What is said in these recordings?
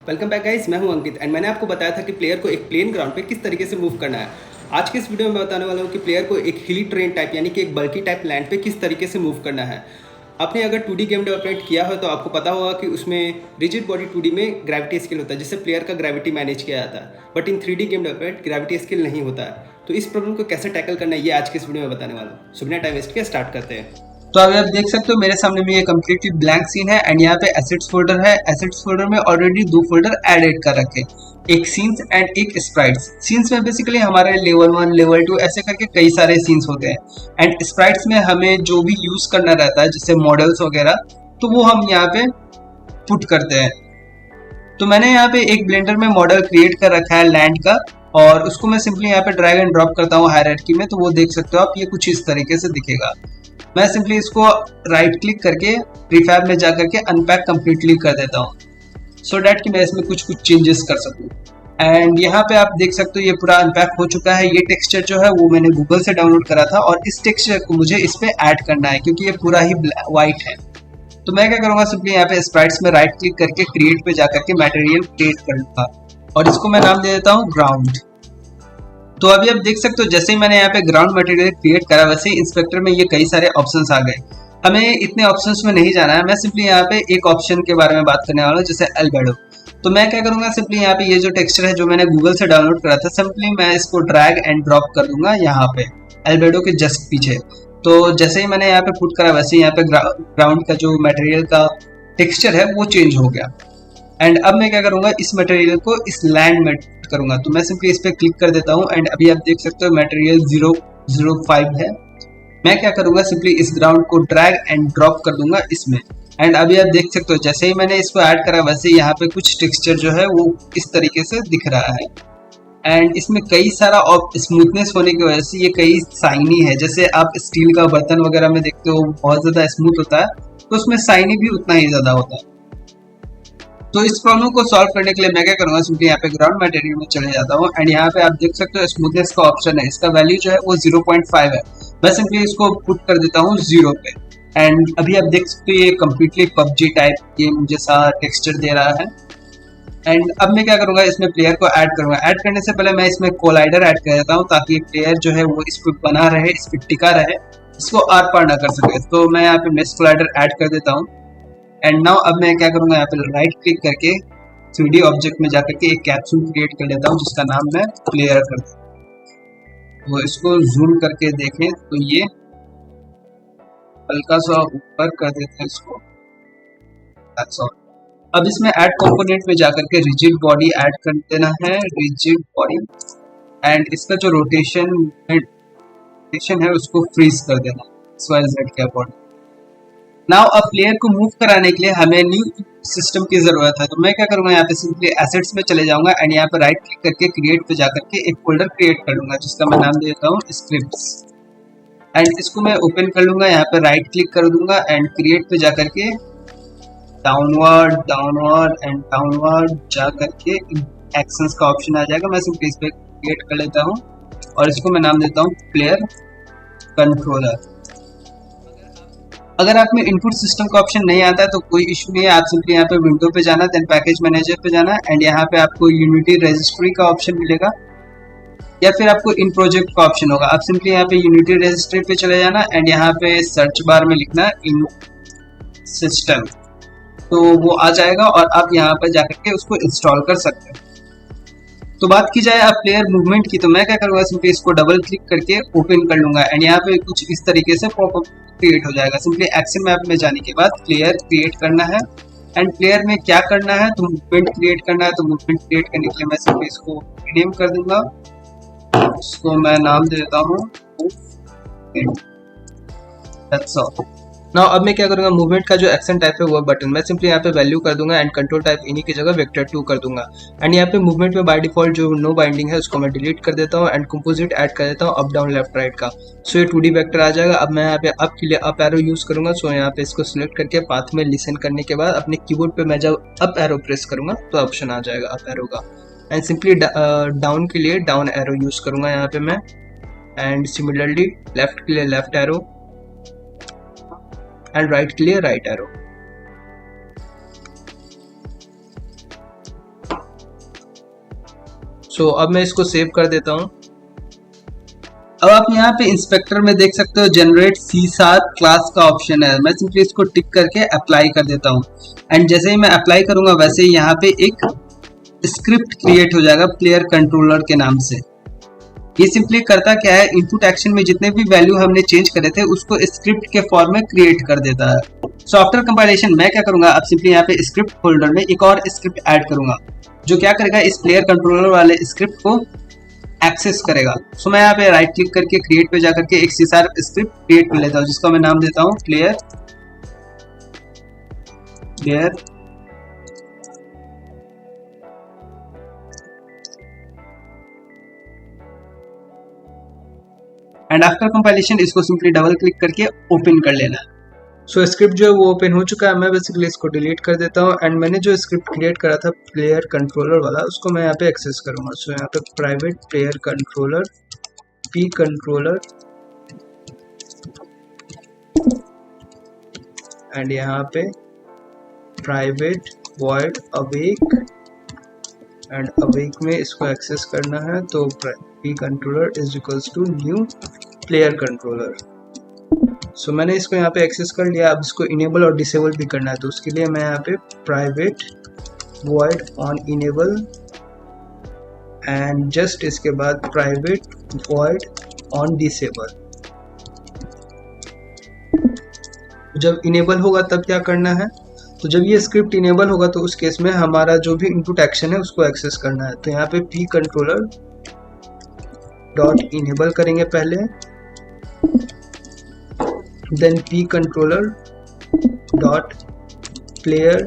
Welcome back guys, मैं हूं अंकित and मैंने आपको बताया था कि प्लेयर को एक प्लेन ग्राउंड पे किस तरीके से मूव करना है। आज के इस वीडियो में मैं बताने वाला हूं कि प्लेयर को एक हिली ट्रेन टाइप यानी कि एक बल्की टाइप लैंड पे किस तरीके से मूव करना है। आपने अगर 2D गेम डेवलपमेंट किया हो तो आपको पता होगा कि उसमें रिजिड बॉडी 2D में ग्रेविटी स्किल होता है जिससे प्लेयर का ग्रेविटी मैनेज किया जाता है, but in 3D game development gravity skill नहीं होता है। तो इस प्रॉब्लम को कैसे टैकल करना है ये आज के इस वीडियो में बताने वाला हूँ। सो बिना टाइम वेस्ट किए स्टार्ट करते हैं। तो अभी आप देख सकते हो मेरे सामने में ये कम्प्लीटली ब्लैंक सीन है एंड यहाँ पे एसेट्स फोल्डर है। एसेट्स फोल्डर में ऑलरेडी दो फोल्डर एडेड कर रखे, एक सीन्स एंड एक स्प्राइट्स। सीन्स में बेसिकली हमारे लेवल 1 लेवल 2 ऐसे करके कई सारे सीन्स होते हैं एंड स्प्राइट्स में हमें जो भी यूज करना रहता है जैसे मॉडल्स वगैरह, तो वो हम यहाँ पे पुट करते हैं। तो मैंने यहाँ पे एक ब्लेंडर में मॉडल क्रिएट कर रखा है लैंड का, और उसको मैं सिंपली यहाँ पे ड्रैग एंड ड्रॉप करता हूँ हायरार्की में, तो वो देख सकते हो आप, ये कुछ इस तरीके से दिखेगा। मैं सिंपली इसको राइट क्लिक करके प्रीफैब में जाकर के अनपैक कंप्लीटली कर देता हूँ सो डैट कि मैं इसमें कुछ चेंजेस कर सकूँ। एंड यहाँ पे आप देख सकते हो ये पूरा अनपैक हो चुका है। ये टेक्सचर जो है वो मैंने गूगल से डाउनलोड करा था और इस टेक्सचर को मुझे इस पे ऐड करना है क्योंकि ये पूरा ही व्हाइट है। तो मैं क्या करूँगा, सिंपली यहाँ पे स्प्राइट्स में राइट क्लिक करके क्रिएट पे जाकर के मटेरियल क्रिएट कर लूँगा और इसको मैं नाम दे देता हूँ ग्राउंड। तो अभी आप देख सकते हो जैसे ही मैंने यहाँ पे ग्राउंड मटेरियल क्रिएट करा वैसे ही इंस्पेक्टर में ये कई सारे ऑप्शंस आ गए। हमें इतने ऑप्शंस में नहीं जाना है, मैं सिंपली यहाँ पे एक ऑप्शन के बारे में बात करने वाला हूँ जैसे एल्बेडो। तो मैं क्या करूंगा, सिंपली यहाँ पे ये जो टेक्सचर है जो मैंने गूगल से डाउनलोड करा था, सिंपली मैं इसको ड्रैग एंड ड्रॉप कर दूंगा यहाँ पे एल्बेडो के जस्ट पीछे। तो जैसे ही मैंने यहाँ पे पुट करा वैसे ही यहाँ पे ग्राउंड का जो मटेरियल का टेक्सचर है वो चेंज हो गया। एंड अब मैं क्या करूंगा, इस मटेरियल को इस लैंड में करूंगा। तो मैं सिंपली इस पे क्लिक कर देता हूँ एंड अभी आप देख सकते हो मटेरियल 005 है। मैं क्या करूंगा, सिंपली इस ग्राउंड को ड्रैग एंड ड्रॉप कर दूंगा इसमें। एंड अभी आप देख सकते हो जैसे ही मैंने इसको ऐड करा वैसे ही यहाँ पे कुछ टेक्सचर जो है वो इस तरीके से दिख रहा है। एंड इसमें कई सारा स्मूथनेस होने की वजह से ये कई शाइनी है। जैसे आप स्टील का बर्तन वगैरह में देखते हो बहुत ज्यादा स्मूथ होता है, तो उसमें शाइनी भी उतना ही ज्यादा होता है। तो इस प्रॉब्लम को सॉल्व करने के लिए मैं क्या करूंगा, सिंपली यहाँ पे ग्राउंड मटेरियल में चले जाता हूँ एंड यहाँ पे आप देख सकते हो स्मूथनेस का ऑप्शन है, इसका वैल्यू जो है वो 0.5 है। मैं सिंपली इसको पुट कर देता हूँ 0 पे एंड अभी आप देख सकते हो ये कम्प्लीटली पबजी टाइप ये मुझे सा टेक्सचर दे रहा है। एंड अब मैं क्या करूंगा, इसमें प्लेयर को ऐड करूंगा। ऐड करने से पहले मैं इसमें कोलाइडर ऐड कर देता हूँ ताकि प्लेयर जो है वो इस पर बना रहे, इस पर टिका रहे, इसको आर पार ना कर सके। तो मैं यहाँ पे मेश कोलाइडर ऐड कर देता हूँ। एंड नाउ अब मैं क्या करूंगा, यहाँ पे राइट क्लिक करके 3D ऑब्जेक्ट में जाकर के एक कैप्सूल क्रिएट कर लेता हूँ जिसका नाम मैं प्लेयर कर दूँ। तो इसको जूम करके देखें तो ये हल्का सा ऊपर कर देते हैं इसको। That's all. अब इसमें ऐड कंपोनेंट में जाकर के रिजिड बॉडी ऐड कर देना है, रिजिड बॉडी। एंड इसका जो रोटेशन है उसको फ्रीज कर देना XYZ के अकॉर्डिंग। नाउ अब प्लेयर को मूव कराने के लिए हमें न्यू सिस्टम की जरूरत है। तो मैं क्या करूंगा, यहाँ पे सिंपली एसेट्स में चले जाऊंगा एंड यहाँ पे राइट क्लिक करके क्रिएट पे जाकर के एक फोल्डर क्रिएट कर लूंगा जिसका मैं नाम देता हूँ स्क्रिप्ट्स। एंड इसको मैं ओपन कर लूंगा, यहाँ पे राइट क्लिक कर दूंगा एंड क्रिएट पे जाकर के डाउनवर्ड जा करके एक्शंस का ऑप्शन आ जाएगा। मैं सिंपली इस पे क्रिएट कर लेता हूँ और इसको मैं नाम देता हूँ प्लेयर कंट्रोलर। अगर आप में इनपुट सिस्टम का ऑप्शन नहीं आता है तो कोई इशू नहीं है, आप सिंपली यहाँ पे विंडो पे जाना, देन पैकेज मैनेजर पे जाना एंड यहाँ पे आपको यूनिटी रजिस्ट्री का ऑप्शन मिलेगा या फिर आपको इन प्रोजेक्ट का ऑप्शन होगा। आप सिंपली यहाँ पे यूनिटी रजिस्ट्री पे चले जाना एंड यहाँ पे सर्च बार में लिखना इन सिस्टम, तो वो आ जाएगा और आप यहाँ पे जाकर के उसको इंस्टॉल कर सकते हैं। तो बात की जाए अब प्लेयर मूवमेंट की, तो मैं क्या करूँगा, सिंपली इसको डबल क्लिक करके ओपन कर लूंगा एंड यहाँ पे कुछ इस तरीके से पॉपअप क्रिएट हो जाएगा। सिंपली एक्शन मैप में जाने के बाद प्लेयर क्रिएट करना है एंड प्लेयर में क्या करना है, तो मूवमेंट क्रिएट करना है। तो मूवमेंट क्रिएट करने के लिए मैं सिंपली इसको रीनेम कर दूंगा, इसको मैं नाम दे देता हूँ दैट्स ऑल। नाउ अब मैं क्या करूंगा, मूवमेंट का जो एक्शन टाइप है वो बटन मैं सिंपली यहाँ पे वैल्यू कर दूंगा एंड कंट्रोल टाइप इन्हीं की जगह वेक्टर 2 कर दूंगा। एंड यहाँ पे मूवमेंट में बाय डिफॉल्ट जो नो बाइंडिंग है उसको मैं डिलीट कर देता हूँ एंड कंपोजिट ऐड कर देता हूँ अप डाउन लेफ्ट राइट का। सो ये 2D वेक्टर आ जाएगा। अब मैं यहाँ पे अप के लिए अप एरो यूज करूंगा। सो यहाँ पे इसको सिलेक्ट करके पाथ में लिसन करने के बाद अपने कीबोर्ड पे मैं जब अप एरो प्रेस करूंगा तो ऑप्शन आ जाएगा अप एरो का। एंड सिंपली डाउन के लिए डाउन एरो यूज करूंगा यहाँ पे मैं। एंड सिमिलरली लेफ्ट के लिए लेफ्ट एरो एंड राइट के लिए राइट एरो। सो अब मैं इसको सेव कर देता हूँ। अब आप यहाँ पे इंस्पेक्टर में देख सकते हो जनरेट सी शार्प क्लास का ऑप्शन है। मैं सिंपली इसको टिक करके अप्लाई कर देता हूँ एंड जैसे ही मैं अप्लाई करूंगा वैसे ही यहाँ पे एक स्क्रिप्ट क्रिएट हो जाएगा प्लेयर कंट्रोलर के नाम से। ये सिंपली करता क्या है, इनपुट एक्शन में जितने भी वैल्यू हमने चेंज करे थे उसको स्क्रिप्ट के फॉर्म में क्रिएट कर देता है। सो आफ्टर कंपाइलेशन मैं क्या करूंगा, अब सिंपली यहाँ पे स्क्रिप्ट फोल्डर में एक और स्क्रिप्ट ऐड करूंगा जो क्या करेगा, इस प्लेयर कंट्रोलर वाले स्क्रिप्ट को एक्सेस करेगा। सो मैं यहाँ पे राइट क्लिक करके क्रिएट पे जाकर के एक सी शार्प स्क्रिप्ट क्रिएट कर लेता हूँ जिसका मैं नाम देता हूँ प्लेयर एंड आफ्टर कंपाइलेशन इसको सिंपली डबल क्लिक करके ओपन कर लेना। सो स्क्रिप्ट जो है वो ओपन हो चुका है। मैं बेसिकली इसको डिलीट कर देता हूँ एंड मैंने जो स्क्रिप्ट क्रिएट करा था प्लेयर कंट्रोलर वाला उसको मैं यहाँ पे एक्सेस करूंगा। सो यहाँ पे private player controller P controller and यहाँ पे private void awake and awake में इसको एक्सेस करना है तो P controller is equals to new player controller. So मैंने इसको यहाँ पे एक्सेस कर लिया। अब इसको इनेबल और डिसेबल भी करना है तो उसके लिए मैं यहाँ पे private void on enable and just इसके बाद प्राइवेट वॉइड ऑन डिसेबल। जब इनेबल होगा तब क्या करना है, तो जब ये स्क्रिप्ट इनेबल होगा तो उस केस में हमारा जो भी इनपुट एक्शन है उसको एक्सेस करना है। तो यहाँ पे पी कंट्रोलर डॉट इनेबल करेंगे पहले, then P controller dot player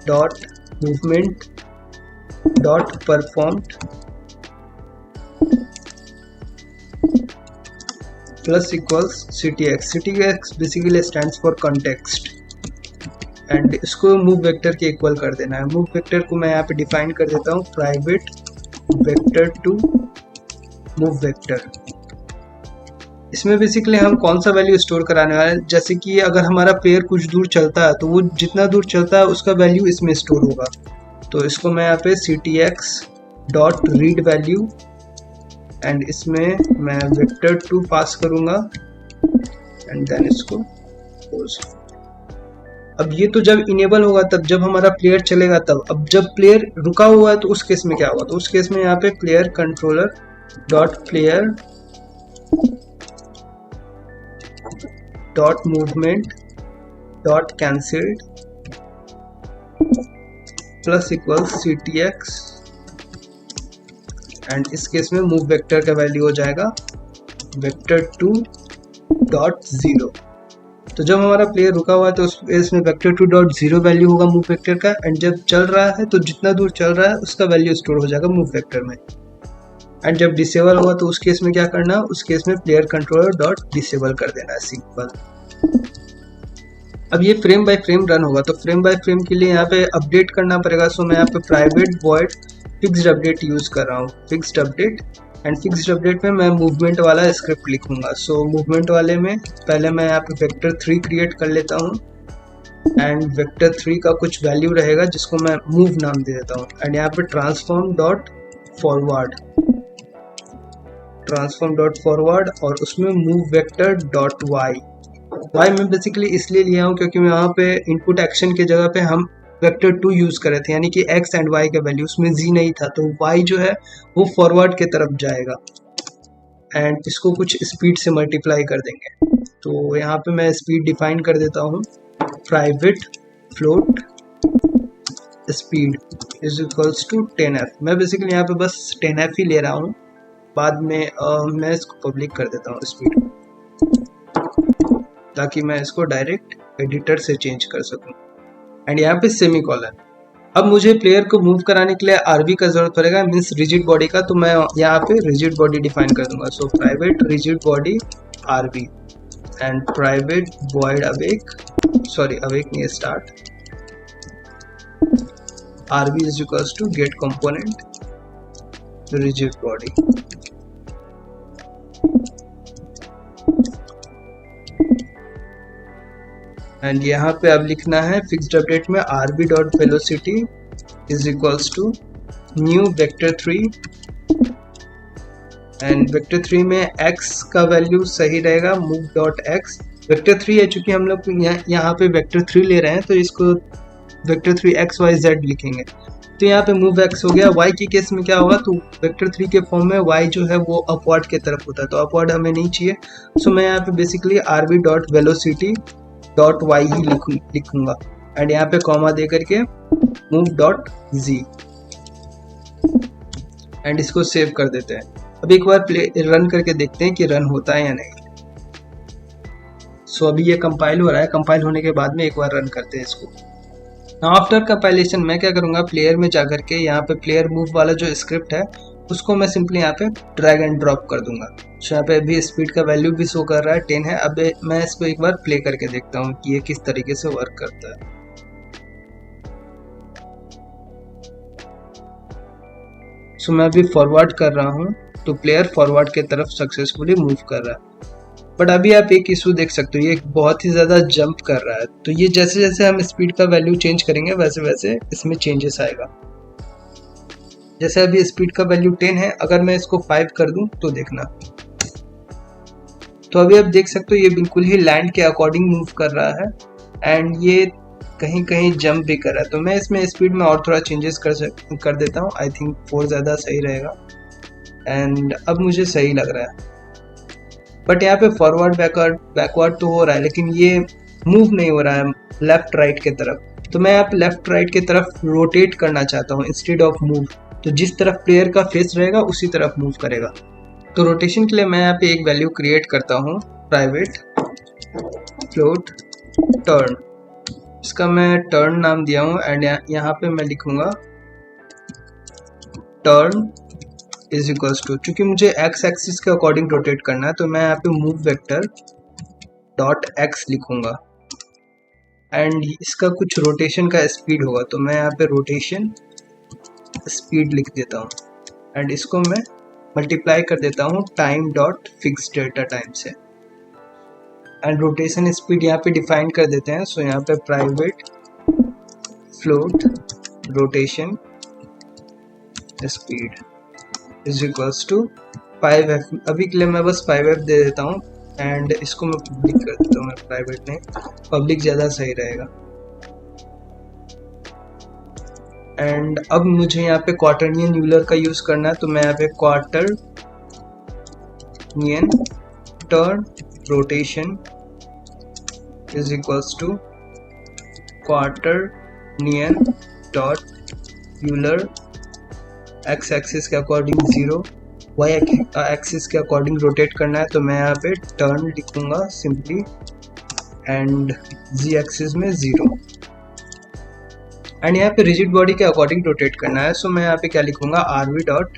dot movement dot performed plus equals ctx। ctx basically stands for context and इसको मूव वेक्टर के इक्वल कर देना है। मूव वेक्टर को मैं यहाँ पे डिफाइन कर देता हूँ private vector two move vector. इसमें बेसिकली हम कौन सा वैल्यू स्टोर कराने वाले हैं, जैसे कि अगर हमारा प्लेयर कुछ दूर चलता है तो वो जितना दूर चलता है उसका वैल्यू इसमें स्टोर होगा। तो इसको मैं यहाँ पे ctx dot read value and इसमें मैं वेक्टर 2 पास करूंगा एंड देन इसको क्लोज। अब ये तो जब इनेबल होगा तब, जब हमारा प्लेयर चलेगा तब। अब जब प्लेयर रुका हुआ है तो उस केस में क्या होगा, तो उस केस में यहाँ पे player controller dot player dot movement dot cancelled plus equals ctx and इस केस में मूव वेक्टर का वैल्यू हो जाएगा वेक्टर 2 डॉट 0। तो जब हमारा प्लेयर रुका हुआ है तो उस केस में वेक्टर 2 डॉट 0 वैल्यू होगा मूव वेक्टर का एंड जब चल रहा है तो जितना दूर चल रहा है उसका वैल्यू स्टोर हो जाएगा मूव वेक्टर में। एंड जब डिसेबल होगा तो उस केस में क्या करना है, उस केस में प्लेयर कंट्रोलर डॉट डिसेबल कर देना है, सिंपल। अब ये फ्रेम बाय फ्रेम रन होगा तो फ्रेम बाय फ्रेम के लिए यहाँ पे अपडेट करना पड़ेगा। सो मैं यहाँ पे private void fixed update use कर रहा हूँ, fixed update and fixed update में मैं मूवमेंट वाला स्क्रिप्ट लिखूंगा। सो मूवमेंट वाले में पहले मैं यहाँ पे वेक्टर 3 क्रिएट कर लेता हूँ एंड वेक्टर 3 का कुछ वैल्यू रहेगा जिसको मैं मूव नाम दे देता हूँ एंड यहाँ पे ट्रांसफॉर्म डॉट फॉरवर्ड और उसमें मूव वेक्टर डॉट वाई मैं बेसिकली इसलिए लिया हूँ क्योंकि मैं यहाँ पे इनपुट एक्शन के जगह पे हम वेक्टर 2 यूज कर रहे थे, यानी कि x एंड y का वैल्यू, उसमें z नहीं था तो y जो है वो फॉरवर्ड के तरफ जाएगा एंड इसको कुछ स्पीड से मल्टीप्लाई कर देंगे। तो यहाँ पे मैं स्पीड डिफाइन कर देता हूँ private float speed is equals to 10f। मैं बेसिकली यहाँ पे बस 10f ही ले रहा हूँ, बाद में मैं इसको पब्लिक कर देता हूँ स्पीड, ताकि मैं इसको डायरेक्ट एडिटर से चेंज कर सकूँ। एंड यहाँ पे सेमी कॉलन। अब मुझे प्लेयर को मूव कराने के लिए आरबी का जरूरत पड़ेगा, मीन्स रिजिड बॉडी का। तो मैं यहाँ पे रिजिड बॉडी डिफाइन कर दूंगा। So private rigid body RB and private void awake, sorry awake नहीं, start RB is equals to get component rigid body. And यहाँ पे अब लिखना है फिक्स्ड अपडेट में rb dot velocity is equals to new vector 3 and vector 3 में x का value सही रहेगा मूव डॉट एक्स। वेक्टर 3 है, चूंकि हम लोग यहाँ पे वेक्टर 3 ले रहे हैं तो इसको वेक्टर 3 x y z लिखेंगे। तो यहाँ पे मूव x हो गया। y की केस में क्या होगा, तो वेक्टर 3 के फॉर्म में y जो है वो अपवर्ड की तरफ होता है, तो अपवर्ड हमें नहीं चाहिए। सो मैं यहाँ पे basically RB dot velocity dot Y ही लिखूंगा एंड यहाँ पे कॉमा दे करके मूव डॉट जी एंड इसको सेव कर देते हैं। अब एक बार रन करके देखते हैं कि रन होता है या नहीं। सो अभी ये कंपाइल हो रहा है, कंपाइल होने के बाद में एक बार रन करते हैं इसको। आफ्टर कंपाइलेशन मैं क्या करूंगा, प्लेयर में जाकर के यहाँ पे प्लेयर मूव वाला जो स्क्रिप्ट है उसको मैं सिंपली यहाँ पे ड्रैग एंड ड्रॉप कर दूंगा। तो यहाँ पे अभी स्पीड का वैल्यू भी शो कर रहा है 10 है। अब मैं इसको एक बार प्ले करके देखता हूँ कि ये किस तरीके से वर्क करता है। सो मैं अभी फॉरवर्ड कर रहा हूँ तो प्लेयर फॉरवर्ड की तरफ सक्सेसफुली मूव कर रहा है। बट अभी आप एक इशू देख सकते हो, ये बहुत ही ज़्यादा जंप कर रहा है। तो ये जैसे जैसे हम स्पीड का वैल्यू चेंज करेंगे वैसे वैसे इसमें चेंजेस आएगा। जैसे अभी स्पीड का वैल्यू 10 है, अगर मैं इसको 5 कर दूं तो देखना, तो अभी आप देख सकते हो ये बिल्कुल ही लैंड के अकॉर्डिंग मूव कर रहा है एंड ये कहीं कहीं जंप भी कर रहा है। तो मैं इसमें स्पीड में और थोड़ा चेंजेस कर देता हूँ। आई थिंक 4 ज़्यादा सही रहेगा एंड अब मुझे सही लग रहा है। बट यहाँ पे फॉरवर्ड बैकवर्ड तो हो रहा है लेकिन ये मूव नहीं हो रहा है लेफ्ट राइट के तरफ। तो मैं यहाँ पे लेफ्ट राइट की तरफ रोटेट करना चाहता हूँ इंस्टेड ऑफ मूव। तो जिस तरफ प्लेयर का फेस रहेगा उसी तरफ मूव करेगा। तो रोटेशन के लिए मैं यहाँ पे एक वैल्यू क्रिएट करता हूँ, प्राइवेट फ्लोट टर्न। इसका मैं टर्न नाम दिया हूँ एंड यहाँ पे मैं लिखूंगा टर्न इज इक्वल्स टू, चूंकि मुझे एक्स एक्सिस के अकॉर्डिंग रोटेट करना है तो मैं यहाँ पे मूव वेक्टर डॉट एक्स लिखूंगा एंड इसका कुछ रोटेशन का स्पीड होगा तो मैं यहाँ पे रोटेशन स्पीड लिख देता हूँ एंड इसको मैं मल्टीप्लाई कर देता हूँ टाइम डॉट फिक्स डेटा टाइम से एंड रोटेशन स्पीड यहाँ पे डिफाइन कर देते हैं। सो यहाँ पे private float rotation speed is equals to 5f। अभी के लिए मैं बस 5f दे देता हूँ एंड इसको मैं पब्लिक कर देता हूँ, मैं प्राइवेट नहीं, पब्लिक ज़्यादा सही रहेगा। एंड अब मुझे यहाँ पे क्वार्टरनियन यूलर का यूज़ करना है तो मैं यहाँ पे quaternion turn rotation is equals to quaternion dot Euler X axis के अकॉर्डिंग 0, वाई एक्सिस के अकॉर्डिंग रोटेट करना है तो मैं यहाँ पे टर्न लिखूंगा सिंपली एंड जी एक्सिस में 0 एंड यहाँ पे रिजिड बॉडी के अकॉर्डिंग रोटेट करना है। सो मैं यहाँ पे क्या लिखूंगा, RV dot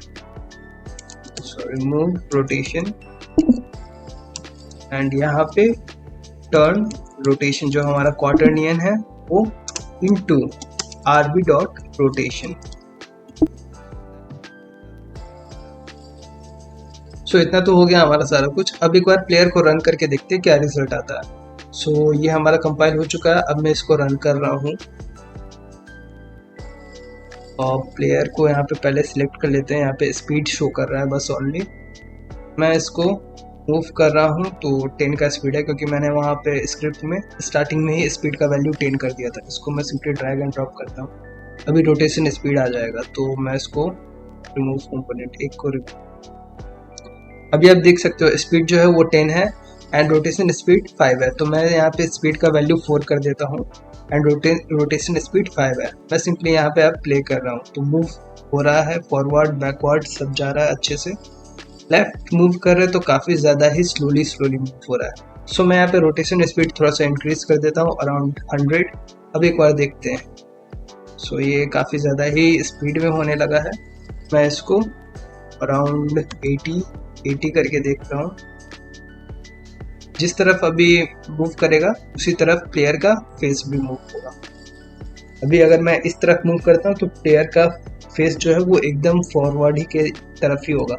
move rotation and यहाँ पे टर्न रोटेशन जो हमारा क्वार्टरनियन है वो into RV dot rotation. So इतना तो हो गया हमारा सारा कुछ। अब एक बार प्लेयर को रन करके देखते हैं क्या रिजल्ट आता है। सो ये हमारा कंपाइल हो चुका है। अब मैं इसको रन कर रहा हूँ और प्लेयर को यहाँ पे पहले सिलेक्ट कर लेते हैं। यहाँ पे स्पीड शो कर रहा है बस ओनली। मैं इसको मूव कर रहा हूँ तो 10 का स्पीड है क्योंकि मैंने वहाँ पे स्क्रिप्ट में स्टार्टिंग में ही स्पीड का वैल्यू 10 कर दिया था। इसको मैं सिंपली ड्रैग एंड ड्रॉप करता हूँ, अभी रोटेशन स्पीड आ जाएगा तो मैं इसको रिमूव कंपोनेंट एक को रिमूव। अभी आप देख सकते हो स्पीड जो है वो 10 है एंड रोटेशन स्पीड 5 है। तो मैं यहाँ पे स्पीड का वैल्यू 4 कर देता हूँ एंड रोटेशन स्पीड 5 है। मैं सिंपली यहाँ पे अब प्ले कर रहा हूँ तो मूव हो रहा है, फॉरवर्ड बैकवर्ड सब जा रहा है अच्छे से। लेफ्ट मूव कर रहे हैं तो काफ़ी ज़्यादा ही स्लोली मूव हो रहा है। सो मैं यहाँ पे रोटेशन स्पीड थोड़ा सा इंक्रीज कर देता हूँ अराउंड 100। अब एक बार देखते हैं। सो ये काफ़ी ज़्यादा ही स्पीड में होने लगा है। मैं इसको अराउंड 80 करके देख रहा हूँ। जिस तरफ अभी मूव करेगा उसी तरफ प्लेयर का फेस भी मूव होगा। अभी अगर मैं इस तरफ मूव करता हूँ तो प्लेयर का फेस जो है वो एकदम फॉरवर्ड ही के तरफ ही होगा।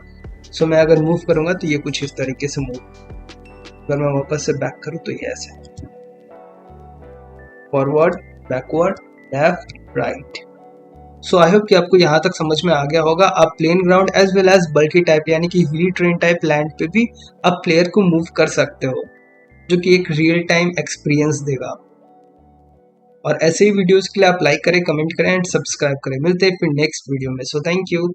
सो मैं अगर मूव करूँगा तो ये कुछ इस तरीके से मूव। अगर मैं वापस से बैक करूँ तो ये ऐसे forward backward left right. So I hope कि आपको यहाँ तक समझ में आ गया होगा। आप plain ground as well as bulky type यानी कि हिली ट्रेन टाइप लैंड पे भी आप प्लेयर को मूव कर सकते हो, जो कि एक रियल टाइम एक्सपीरियंस देगा। और ऐसे ही वीडियोस के लिए आप लाइक करें, कमेंट करें एंड सब्सक्राइब करें। मिलते हैं फिर नेक्स्ट वीडियो में। So thank you.